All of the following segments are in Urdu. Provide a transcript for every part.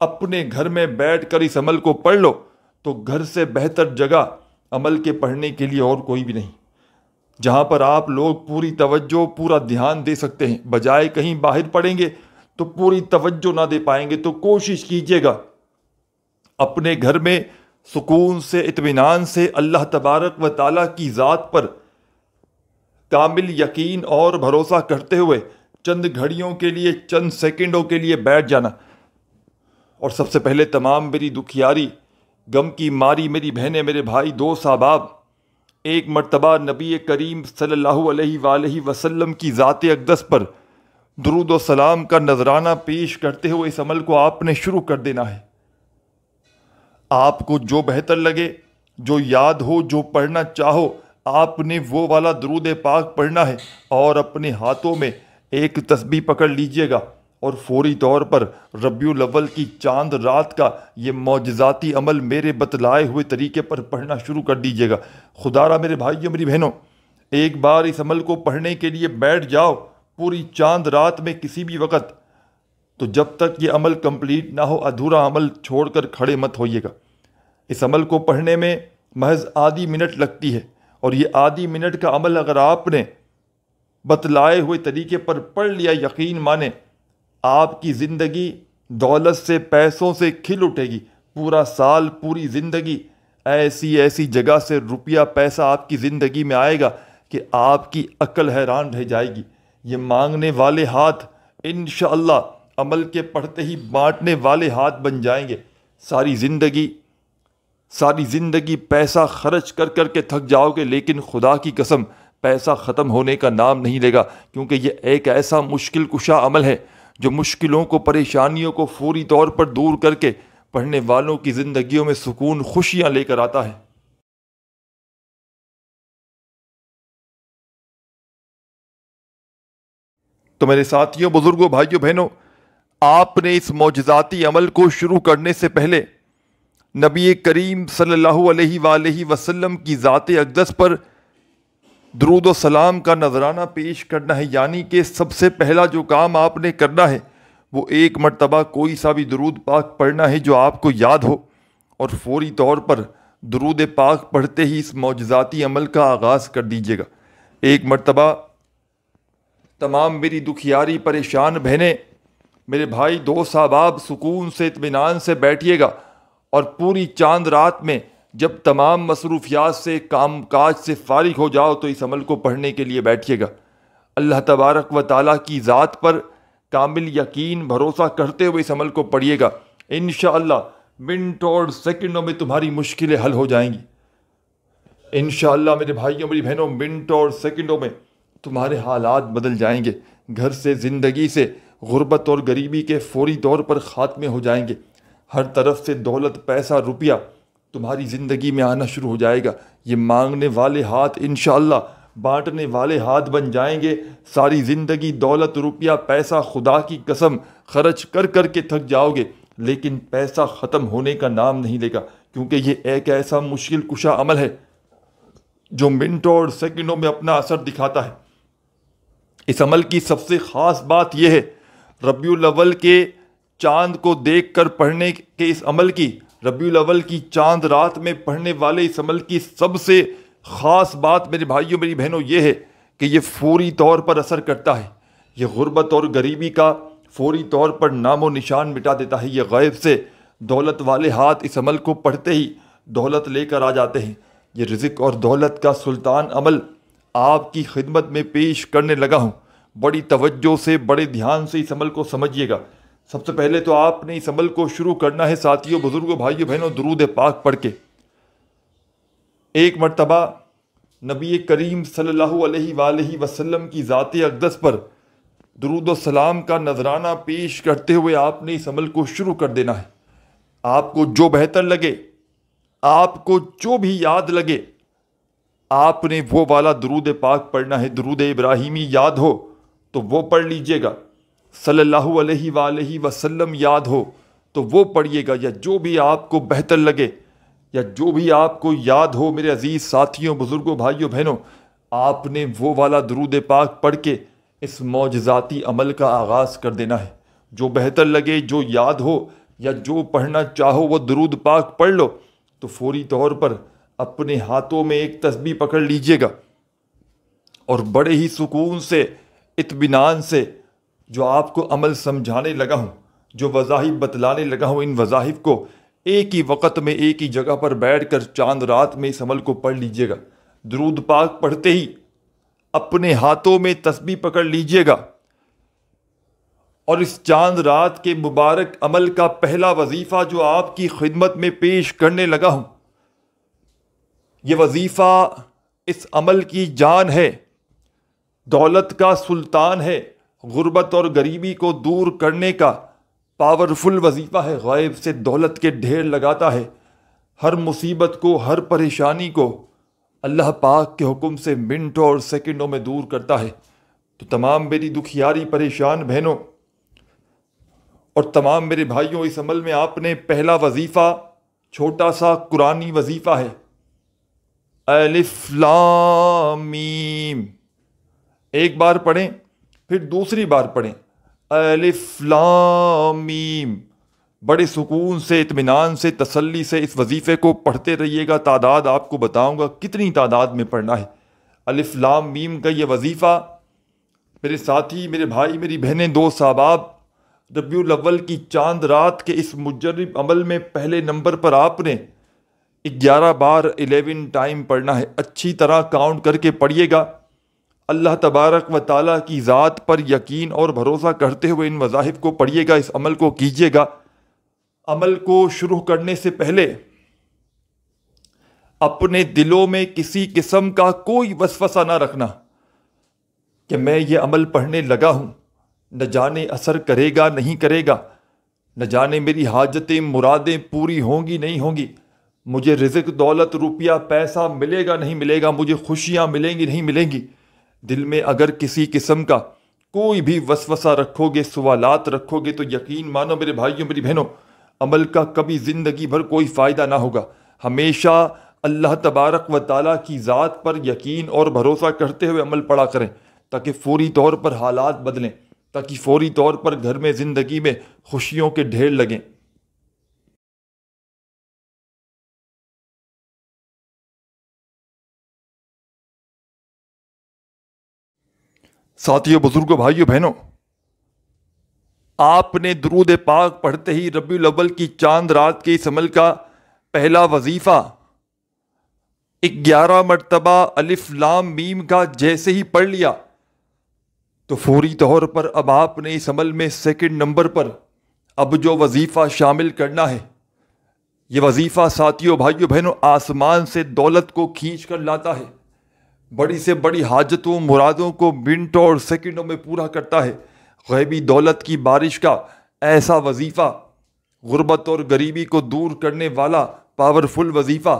اپنے گھر میں بیٹھ کر اس عمل کو پڑھ لو تو گھر سے بہتر جگہ عمل کے پڑھنے کے لیے اور کوئی بھی نہیں، جہاں پر آپ لوگ پوری توجہ پورا دھیان دے سکتے ہیں۔ بجائے کہیں باہر پڑھیں گے تو پوری توجہ نہ دے پائیں گے، تو کوشش کیجیے گا اپنے گھر میں سکون سے اطمینان سے اللہ تبارک و تعالیٰ کی ذات پر کامل یقین اور بھروسہ کرتے ہوئے چند گھڑیوں کے لیے، چند سیکنڈوں کے لیے بیٹھ جانا۔ اور سب سے پہلے تمام میری دکھیاری، غم کی ماری میری بہنیں، میرے بھائی، دوست، احباب، ایک مرتبہ نبی کریم صلی اللہ علیہ وآلہ وسلم کی ذات اقدس پر درود و سلام کا نذرانہ پیش کرتے ہوئے اس عمل کو آپ نے شروع کر دینا ہے۔ آپ کو جو بہتر لگے، جو یاد ہو، جو پڑھنا چاہو، آپ نے وہ والا درود پاک پڑھنا ہے، اور اپنے ہاتھوں میں ایک تسبیح پکڑ لیجئے گا اور فوری طور پر ربیع الاول کی چاند رات کا یہ معجزاتی عمل میرے بتلائے ہوئے طریقے پر پڑھنا شروع کر دیجئے گا۔ خدا را میرے بھائیوں، میری بہنوں، ایک بار اس عمل کو پڑھنے کے لیے بیٹھ جاؤ پوری چاند رات میں کسی بھی وقت، تو جب تک یہ عمل کمپلیٹ نہ ہو ادھورا عمل چھوڑ کر کھڑے مت ہوئیے گا۔ اس عمل کو پڑھنے میں محض آدھی منٹ لگتی ہے، اور یہ آدھی منٹ کا عمل اگر آپ نے بتلائے ہوئے طریقے پر پڑھ لیا، یقین مانیں آپ کی زندگی دولت سے، پیسوں سے کھل اٹھے گی۔ پورا سال، پوری زندگی ایسی جگہ سے روپیہ پیسہ آپ کی زندگی میں آئے گا کہ آپ کی عقل حیران رہ جائے گی۔ یہ مانگنے والے ہاتھ انشاءاللہ عمل کے پڑھتے ہی بانٹنے والے ہاتھ بن جائیں گے۔ ساری زندگی پیسہ خرچ کر کر کے تھک جاؤ گے، لیکن خدا کی قسم پیسہ ختم ہونے کا نام نہیں لے گا، کیونکہ یہ ایک ایسا مشکل کشا عمل ہے جو مشکلوں کو، پریشانیوں کو فوری طور پر دور کر کے پڑھنے والوں کی زندگیوں میں سکون، خوشیاں لے کر آتا ہے۔ تو میرے ساتھیوں، بزرگوں، بھائیوں، بہنوں، آپ نے اس معجزاتی عمل کو شروع کرنے سے پہلے نبی کریم صلی اللہ علیہ وآلہ وسلم کی ذات اقدس پر درود و سلام کا نذرانہ پیش کرنا ہے۔ یعنی کہ سب سے پہلا جو کام آپ نے کرنا ہے وہ ایک مرتبہ کوئی سا بھی درود پاک پڑھنا ہے جو آپ کو یاد ہو، اور فوری طور پر درود پاک پڑھتے ہی اس معجزاتی عمل کا آغاز کر دیجیے گا۔ ایک مرتبہ تمام میری دکھیاری پریشان بہنیں، میرے بھائی، دوست، احباب، سکون سے اطمینان سے بیٹھیے گا، اور پوری چاند رات میں جب تمام مصروفیات سے، کام کاج سے فارغ ہو جاؤ تو اس عمل کو پڑھنے کے لیے بیٹھیے گا۔ اللہ تبارک و تعالیٰ کی ذات پر کامل یقین، بھروسہ کرتے ہوئے اس عمل کو پڑھیے گا۔ انشاءاللہ منٹوں اور سیکنڈوں میں تمہاری مشکلیں حل ہو جائیں گی۔ انشاءاللہ میرے بھائیوں، میری بہنوں، منٹوں اور سیکنڈوں میں تمہارے حالات بدل جائیں گے۔ گھر سے، زندگی سے، غربت اور غریبی کے فوری طور پر خاتمے ہو جائیں گے۔ ہر طرف سے دولت، پیسہ، روپیہ تمہاری زندگی میں آنا شروع ہو جائے گا۔ یہ مانگنے والے ہاتھ انشاءاللہ بانٹنے والے ہاتھ بن جائیں گے۔ ساری زندگی دولت، روپیہ، پیسہ خدا کی قسم خرچ کر کر کے تھک جاؤ گے، لیکن پیسہ ختم ہونے کا نام نہیں لے گا، کیونکہ یہ ایک ایسا مشکل کشا عمل ہے جو منٹوں اور سیکنڈوں میں اپنا اثر دکھاتا ہے۔ اس عمل کی سب سے خاص بات یہ ہے، ربیع الاول کے چاند کو دیکھ کر پڑھنے کے اس عمل کی، ربیع الاول کی چاند رات میں پڑھنے والے اس عمل کی سب سے خاص بات میرے بھائیوں، میری بہنوں، یہ ہے کہ یہ فوری طور پر اثر کرتا ہے۔ یہ غربت اور غریبی کا فوری طور پر نام و نشان مٹا دیتا ہے۔ یہ غیب سے دولت والے ہاتھ اس عمل کو پڑھتے ہی دولت لے کر آ جاتے ہیں۔ یہ رزق اور دولت کا سلطان عمل آپ کی خدمت میں پیش کرنے لگا ہوں۔ بڑی توجہ سے، بڑے دھیان سے اس عمل کو سمجھیے گا۔ سب سے پہلے تو آپ نے اس عمل کو شروع کرنا ہے ساتھیوں، بزرگوں، بھائیوں، بہنوں، درود پاک پڑھ کے۔ ایک مرتبہ نبی کریم صلی اللہ علیہ وآلہ وسلم کی ذات اقدس پر درود و سلام کا نذرانہ پیش کرتے ہوئے آپ نے اس عمل کو شروع کر دینا ہے۔ آپ کو جو بہتر لگے، آپ کو جو بھی یاد لگے، آپ نے وہ والا درود پاک پڑھنا ہے۔ درود ابراہیمی یاد ہو تو وہ پڑھ لیجئے گا، صلی اللہ علیہ وآلہ وسلم یاد ہو تو وہ پڑھیے گا، یا جو بھی آپ کو بہتر لگے، یا جو بھی آپ کو یاد ہو میرے عزیز ساتھیوں، بزرگوں، بھائیوں، بہنوں، آپ نے وہ والا درود پاک پڑھ کے اس معجزاتی عمل کا آغاز کر دینا ہے۔ جو بہتر لگے، جو یاد ہو، یا جو پڑھنا چاہو وہ درود پاک پڑھ لو، تو فوری طور پر اپنے ہاتھوں میں ایک تسبیح پکڑ لیجئے گا اور بڑے ہی سکون سے، اطمینان سے، جو آپ کو عمل سمجھانے لگا ہوں، جو وظائف بتلانے لگا ہوں، ان وظائف کو ایک ہی وقت میں ایک ہی جگہ پر بیٹھ کر چاند رات میں اس عمل کو پڑھ لیجئے گا۔ درود پاک پڑھتے ہی اپنے ہاتھوں میں تسبیح پکڑ لیجئے گا اور اس چاند رات کے مبارک عمل کا پہلا وظیفہ جو آپ کی خدمت میں پیش کرنے لگا ہوں، یہ وظیفہ اس عمل کی جان ہے، دولت کا سلطان ہے، غربت اور غریبی کو دور کرنے کا پاورفل وظیفہ ہے، غیب سے دولت کے ڈھیر لگاتا ہے، ہر مصیبت کو، ہر پریشانی کو اللہ پاک کے حکم سے منٹوں اور سیکنڈوں میں دور کرتا ہے۔ تو تمام میری دکھیاری پریشان بہنوں اور تمام میرے بھائیوں، اس عمل میں آپ نے پہلا وظیفہ چھوٹا سا قرآنی وظیفہ ہے، الف لام میم، ایک بار پڑھیں پھر دوسری بار پڑھیں، الف لام میم، بڑے سکون سے، اطمینان سے، تسلی سے اس وظیفے کو پڑھتے رہیے گا۔ تعداد آپ کو بتاؤں گا کتنی تعداد میں پڑھنا ہے۔ الف لام میم کا یہ وظیفہ میرے ساتھی، میرے بھائی، میری بہنیں، دوست احباب، ربیع الاول کی چاند رات کے اس مجرب عمل میں پہلے نمبر پر آپ نے 11 بار 11 ٹائم پڑھنا ہے۔ اچھی طرح کاؤنٹ کر کے پڑھیے گا۔ اللہ تبارک و تعالیٰ کی ذات پر یقین اور بھروسہ کرتے ہوئے ان وظائف کو پڑھیے گا، اس عمل کو کیجیے گا۔ عمل کو شروع کرنے سے پہلے اپنے دلوں میں کسی قسم کا کوئی وسوسہ نہ رکھنا کہ میں یہ عمل پڑھنے لگا ہوں، نہ جانے اثر کرے گا نہیں کرے گا، نہ جانے میری حاجتیں مرادیں پوری ہوں گی نہیں ہوں گی، مجھے رزق دولت روپیہ پیسہ ملے گا نہیں ملے گا، مجھے خوشیاں ملیں گی نہیں ملیں گی۔ دل میں اگر کسی قسم کا کوئی بھی وسوسہ رکھو گے، سوالات رکھو گے، تو یقین مانو میرے بھائیوں، میری بہنوں، عمل کا کبھی زندگی بھر کوئی فائدہ نہ ہوگا۔ ہمیشہ اللہ تبارک و تعالیٰ کی ذات پر یقین اور بھروسہ کرتے ہوئے عمل پڑھا کریں، تاکہ فوری طور پر حالات بدلیں، تاکہ فوری طور پر گھر میں، زندگی میں خوشیوں کے ڈھیر لگیں۔ ساتھیوں، بزرگوں، بھائیوں، بہنوں، آپ نے درود پاک پڑھتے ہی ربیع الاول کی چاند رات کے اس عمل کا پہلا وظیفہ 11 مرتبہ الف لام میم کا جیسے ہی پڑھ لیا، تو فوری طور پر اب آپ نے اس عمل میں سیکنڈ نمبر پر اب جو وظیفہ شامل کرنا ہے، یہ وظیفہ ساتھیوں، بھائیوں، بہنوں، آسمان سے دولت کو کھینچ کر لاتا ہے، بڑی سے بڑی حاجتوں، مرادوں کو منٹوں اور سیکنڈوں میں پورا کرتا ہے۔ غیبی دولت کی بارش کا ایسا وظیفہ، غربت اور غریبی کو دور کرنے والا پاورفل وظیفہ،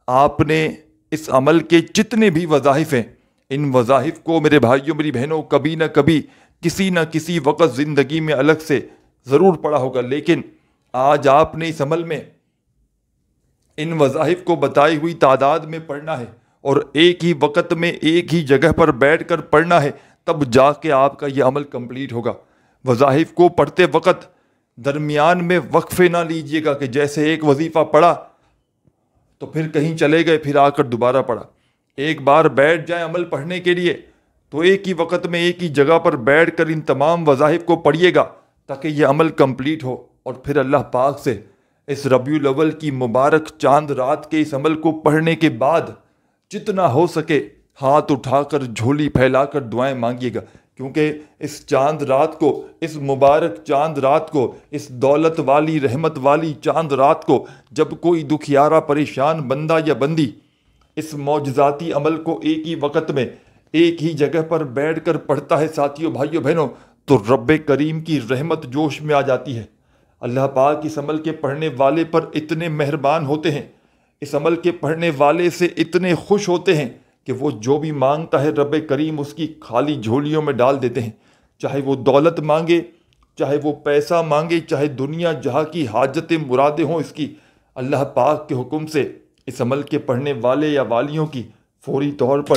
آپ نے اس عمل کے جتنے بھی وظائف ہیں، ان وظائف کو میرے بھائیوں، میری بہنوں، کبھی نہ کبھی، کسی نہ کسی وقت زندگی میں الگ سے ضرور پڑھا ہوگا، لیکن آج آپ نے اس عمل میں ان وظائف کو بتائی ہوئی تعداد میں پڑھنا ہے اور ایک ہی وقت میں ایک ہی جگہ پر بیٹھ کر پڑھنا ہے، تب جا کے آپ کا یہ عمل کمپلیٹ ہوگا۔ وظائف کو پڑھتے وقت درمیان میں وقفے نہ لیجیے گا کہ جیسے ایک وظیفہ پڑھا تو پھر کہیں چلے گئے، پھر آ کر دوبارہ پڑھا۔ ایک بار بیٹھ جائیں عمل پڑھنے کے لیے تو ایک ہی وقت میں ایک ہی جگہ پر بیٹھ کر ان تمام وظائف کو پڑھیے گا تاکہ یہ عمل کمپلیٹ ہو، اور پھر اللہ پاک سے اس ربیع الاول کی مبارک چاند رات کے اس عمل کو پڑھنے کے بعد جتنا ہو سکے ہاتھ اٹھا کر، جھولی پھیلا کر دعائیں مانگیے گا، کیونکہ اس چاند رات کو، اس مبارک چاند رات کو، اس دولت والی، رحمت والی چاند رات کو، جب کوئی دکھیارا پریشان بندہ یا بندی اس معجزاتی عمل کو ایک ہی وقت میں ایک ہی جگہ پر بیٹھ کر پڑھتا ہے، ساتھیوں، بھائیوں، بہنوں، تو رب کریم کی رحمت جوش میں آ جاتی ہے۔ اللہ پاک اس عمل کے پڑھنے والے پر اتنے مہربان ہوتے ہیں، اس عمل کے پڑھنے والے سے اتنے خوش ہوتے ہیں کہ وہ جو بھی مانگتا ہے رب کریم اس کی خالی جھولیوں میں ڈال دیتے ہیں، چاہے وہ دولت مانگے، چاہے وہ پیسہ مانگے، چاہے دنیا جہاں کی حاجتیں مرادیں ہوں اس کی، اللہ پاک کے حکم سے اس عمل کے پڑھنے والے یا والیوں کی فوری طور پر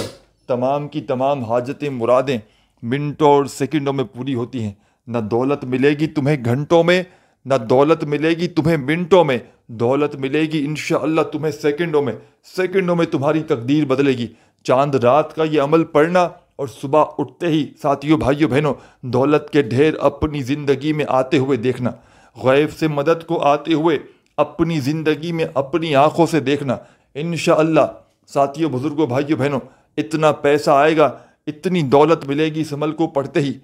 تمام کی تمام حاجتیں مرادیں منٹوں اور سیکنڈوں میں پوری ہوتی ہیں۔ نہ دولت ملے گی تمہیں گھنٹوں میں، نہ دولت ملے گی تمہیں منٹوں میں، دولت ملے گی انشاءاللہ تمہیں سیکنڈوں میں، سیکنڈوں میں تمہاری تقدیر بدلے گی۔ چاند رات کا یہ عمل پڑھنا اور صبح اٹھتے ہی ساتھیوں بھائیوں بہنوں دولت کے ڈھیر اپنی زندگی میں آتے ہوئے دیکھنا، غیب سے مدد کو آتے ہوئے اپنی زندگی میں اپنی آنکھوں سے دیکھنا۔ انشاءاللہ ساتھیوں بزرگوں بھائیوں بہنوں اتنا پیسہ آئے گا، اتنی دولت ملے گی اس عمل کو پڑھتے ہی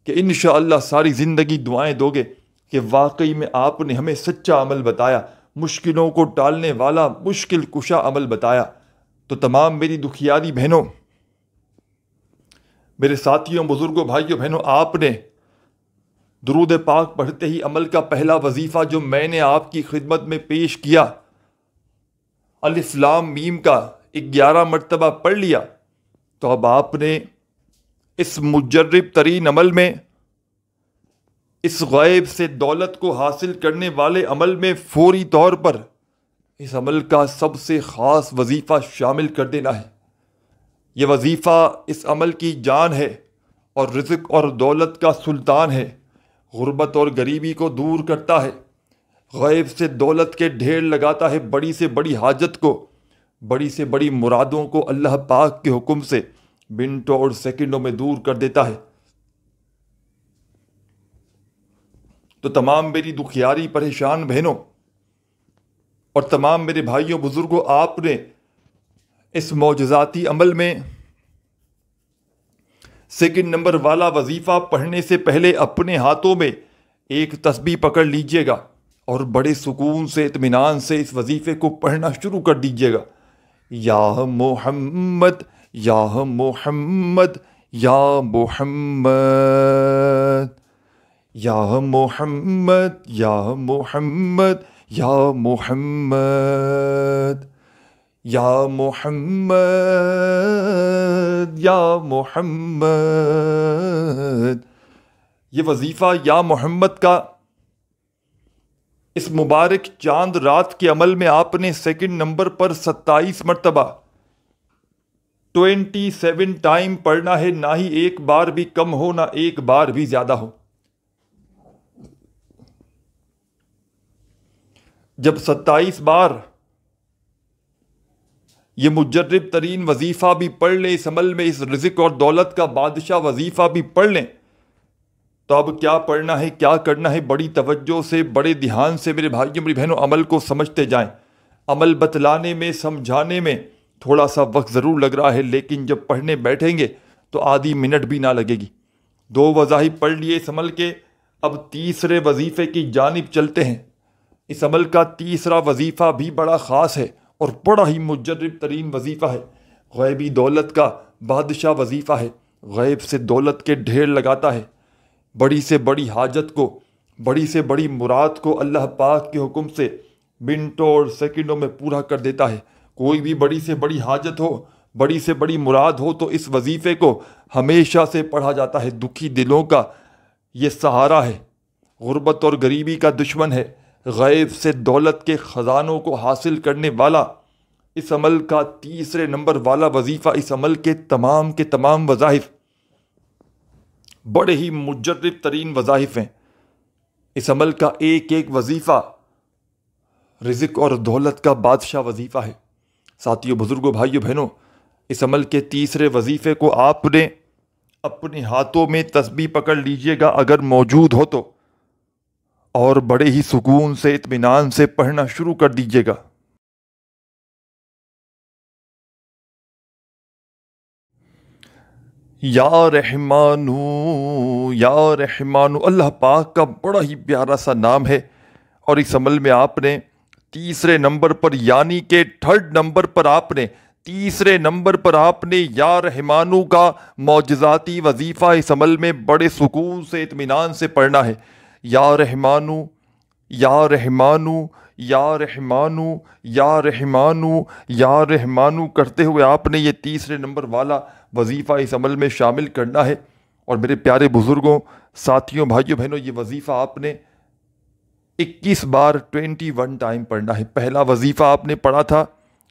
کہ انشاءاللہ ساری زندگی دعائیں دو گے کہ واقعی میں آپ نے ہمیں سچا عمل بتایا، مشکلوں کو ٹالنے والا مشکل کشا عمل بتایا۔ تو تمام میری دکھیاری بہنوں، میرے ساتھیوں بزرگوں بھائیوں بہنوں، آپ نے درود پاک پڑھتے ہی عمل کا پہلا وظیفہ جو میں نے آپ کی خدمت میں پیش کیا، الف لام میم کا 11 مرتبہ پڑھ لیا، تو اب آپ نے اس مجرب ترین عمل میں، اس غیب سے دولت کو حاصل کرنے والے عمل میں فوری طور پر اس عمل کا سب سے خاص وظیفہ شامل کر دینا ہے۔ یہ وظیفہ اس عمل کی جان ہے اور رزق اور دولت کا سلطان ہے، غربت اور غریبی کو دور کرتا ہے، غیب سے دولت کے ڈھیر لگاتا ہے، بڑی سے بڑی حاجت کو، بڑی سے بڑی مرادوں کو اللہ پاک کے حکم سے منٹوں اور سیکنڈوں میں دور کر دیتا ہے۔ تو تمام میری دکھیاری پریشان بہنوں اور تمام میرے بھائیوں بزرگوں، آپ نے اس معجزاتی عمل میں سیکنڈ نمبر والا وظیفہ پڑھنے سے پہلے اپنے ہاتھوں میں ایک تسبیح پکڑ لیجئے گا اور بڑے سکون سے اطمینان سے اس وظیفے کو پڑھنا شروع کر دیجئے گا۔ یا محمد یا محمد یا محمد یا محمد یا محمد یا محمد یا محمد یا محمد۔ یہ وظیفہ یا محمد کا اس مبارک چاند رات کے عمل میں آپ نے سیکنڈ نمبر پر 27 مرتبہ 27 ٹائم پڑھنا ہے، نہ ہی ایک بار بھی کم ہو نہ ایک بار بھی زیادہ ہو۔ جب 27 بار یہ مجرب ترین وظیفہ بھی پڑھ لیں، اس عمل میں اس رزق اور دولت کا بادشاہ وظیفہ بھی پڑھ لیں، تو اب کیا پڑھنا ہے، کیا کرنا ہے، بڑی توجہ سے، بڑے دھیان سے میرے بھائیوں میری بہنوں عمل کو سمجھتے جائیں۔ عمل بتلانے میں، سمجھانے میں تھوڑا سا وقت ضرور لگ رہا ہے، لیکن جب پڑھنے بیٹھیں گے تو آدھی منٹ بھی نہ لگے گی۔ 2 وظائف پڑھ لیے اس عمل کے، اب تیسرے وظیفے کی جانب چلتے ہیں۔ اس عمل کا تیسرا وظیفہ بھی بڑا خاص ہے اور بڑا ہی مجرب ترین وظیفہ ہے، غیبی دولت کا بادشاہ وظیفہ ہے، غیب سے دولت کے ڈھیر لگاتا ہے، بڑی سے بڑی حاجت کو، بڑی سے بڑی مراد کو اللہ پاک کے حکم سے منٹوں اور سیکنڈوں میں پورا کر دیتا ہے۔ کوئی بھی بڑی سے بڑی حاجت ہو، بڑی سے بڑی مراد ہو تو اس وظیفے کو ہمیشہ سے پڑھا جاتا ہے۔ دکھی دلوں کا یہ سہارا ہے، غربت اور غریبی کا دشمن ہے، غیب سے دولت کے خزانوں کو حاصل کرنے والا۔ اس عمل کا تیسرے نمبر والا وظیفہ، اس عمل کے تمام وظائف بڑے ہی مجرب ترین وظائف ہیں۔ اس عمل کا ایک ایک وظیفہ رزق اور دولت کا بادشاہ وظیفہ ہے۔ ساتھیوں بزرگوں بھائیوں بہنوں، اس عمل کے تیسرے وظیفے کو آپ نے اپنے ہاتھوں میں تسبیح پکڑ لیجئے گا اگر موجود ہو تو، اور بڑے ہی سکون سے اطمینان سے پڑھنا شروع کر دیجئے گا۔ یا رحمانو یا رحمانو، اللہ پاک کا بڑا ہی پیارا سا نام ہے، اور اس عمل میں آپ نے تیسرے نمبر پر، یعنی کہ تھرڈ نمبر پر آپ نے، تیسرے نمبر پر آپ نے یا رحمانو کا معجزاتی وظیفہ اس عمل میں بڑے سکون سے اطمینان سے پڑھنا ہے۔ یا رحمانو یا رحمانو یا رحمانو یا رحمانو یا رحمانو کرتے ہوئے آپ نے یہ تیسرے نمبر والا وظیفہ اس عمل میں شامل کرنا ہے۔ اور میرے پیارے بزرگوں، ساتھیوں، بھائیوں بہنوں، یہ وظیفہ آپ نے 21 بار 21 ٹائم پڑھنا ہے۔ پہلا وظیفہ آپ نے پڑھا تھا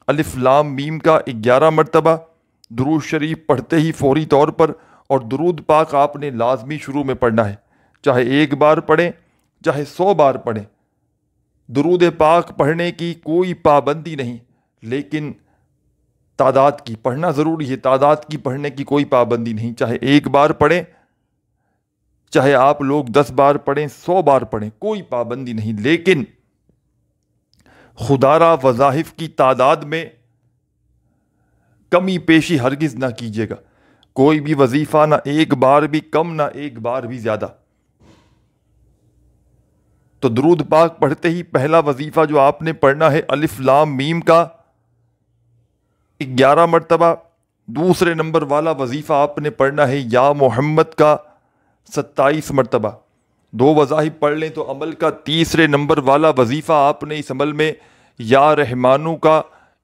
الف لام میم کا 11 مرتبہ، درود شریف پڑھتے ہی فوری طور پر، اور درود پاک آپ نے لازمی شروع میں پڑھنا ہے، چاہے ایک بار پڑھیں چاہے 100 بار پڑھیں. درود پاک پڑھنے کی کوئی پابندی نہیں، لیکن تعداد کی پڑھنا ضروری ہے. تعداد کی پڑھنے کی کوئی پابندی نہیں، چاہے 1 بار پڑھیں، چاہے آپ لوگ 10 بار پڑھیں، 100 بار پڑھیں، کوئی پابندی نہیں. لیکن خدارہ وظائف کی تعداد میں کمی پیشی ہرگز نہ کیجیے گا. کوئی بھی وظیفہ نہ 1 بار بھی کم، نہ 1 بار بھی زیادہ. تو درود پاک پڑھتے ہی پہلا وظیفہ جو آپ نے پڑھنا ہے الف لام میم کا 11 مرتبہ. دوسرے نمبر والا وظیفہ آپ نے پڑھنا ہے یا محمد کا 27 مرتبہ. 2 وظائف پڑھ لیں تو عمل کا تیسرے نمبر والا وظیفہ آپ نے اس عمل میں یا رحمانو کا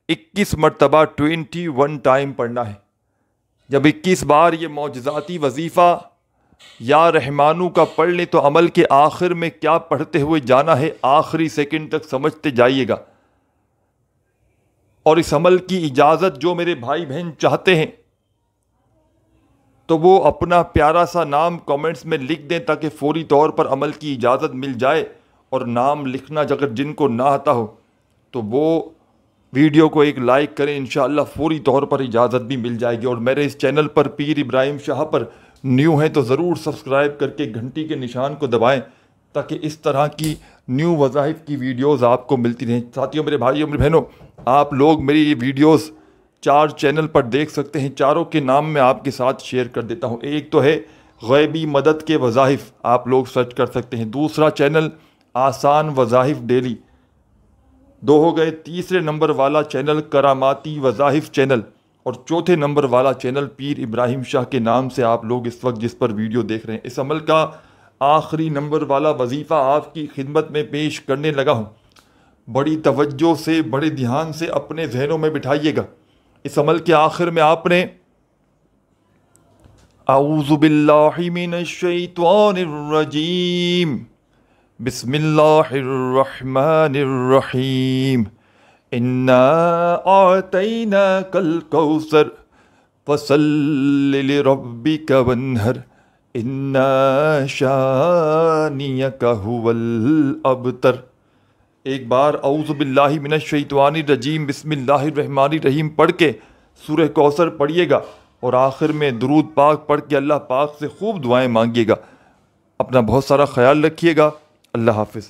21 مرتبہ 21 ٹائم پڑھنا ہے. جب 21 بار یہ معجزاتی وظیفہ یا رحمانو کا پڑھ لیں تو عمل کے آخر میں کیا پڑھتے ہوئے جانا ہے آخری سیکنڈ تک سمجھتے جائیے گا. اور اس عمل کی اجازت جو میرے بھائی بہن چاہتے ہیں تو وہ اپنا پیارا سا نام کامنٹس میں لکھ دیں تاکہ فوری طور پر عمل کی اجازت مل جائے. اور نام لکھنا اگر جن کو نہ آتا ہو تو وہ ویڈیو کو ایک لائک کریں، انشاءاللہ فوری طور پر اجازت بھی مل جائے گی. اور میرے اس چینل پر پیر ابراہیم شاہ پر نیو ہیں تو ضرور سبسکرائب کر کے گھنٹی کے نشان کو دبائیں تاکہ اس طرح کی نیو وظائف کی ویڈیوز آپ کو ملتی رہیں. ساتھیوں، میرے بھائیوں، میرے بہنوں، آپ لوگ میری یہ ویڈیوز 4 چینل پر دیکھ سکتے ہیں. چاروں کے نام میں آپ کے ساتھ شیئر کر دیتا ہوں. ایک تو ہے غیبی مدد کے وظائف، آپ لوگ سرچ کر سکتے ہیں. دوسرا چینل آسان وظائف ڈیلی. 2 ہو گئے. تیسرے نمبر والا چینل کراماتی وظائف چینل. اور چوتھے نمبر والا چینل پیر ابراہیم شاہ کے نام سے آپ لوگ اس وقت جس پر ویڈیو دیکھ رہے ہیں. اس عمل کا آخری نمبر والا وظیفہ آپ کی خدمت میں پیش کرنے لگا ہوں. بڑی توجہ سے، بڑے دھیان سے اپنے ذہنوں میں بٹھائیے گا. اس عمل کے آخر میں آپ نے اعوذ باللہ من الشیطان الرجیم بسم اللہ الرحمن الرحیم انا اعطیناک الکوثر فصل لربک وانحر ان شانئک هو الابتر. ایک بار اعوذ باللہ من الشیطان الرجیم بسم اللہ الرحمن الرحیم پڑھ کے سورہ کوثر پڑھیے گا اور آخر میں درود پاک پڑھ کے اللہ پاک سے خوب دعائیں مانگیے گا. اپنا بہت سارا خیال رکھیے گا. اللہ حافظ.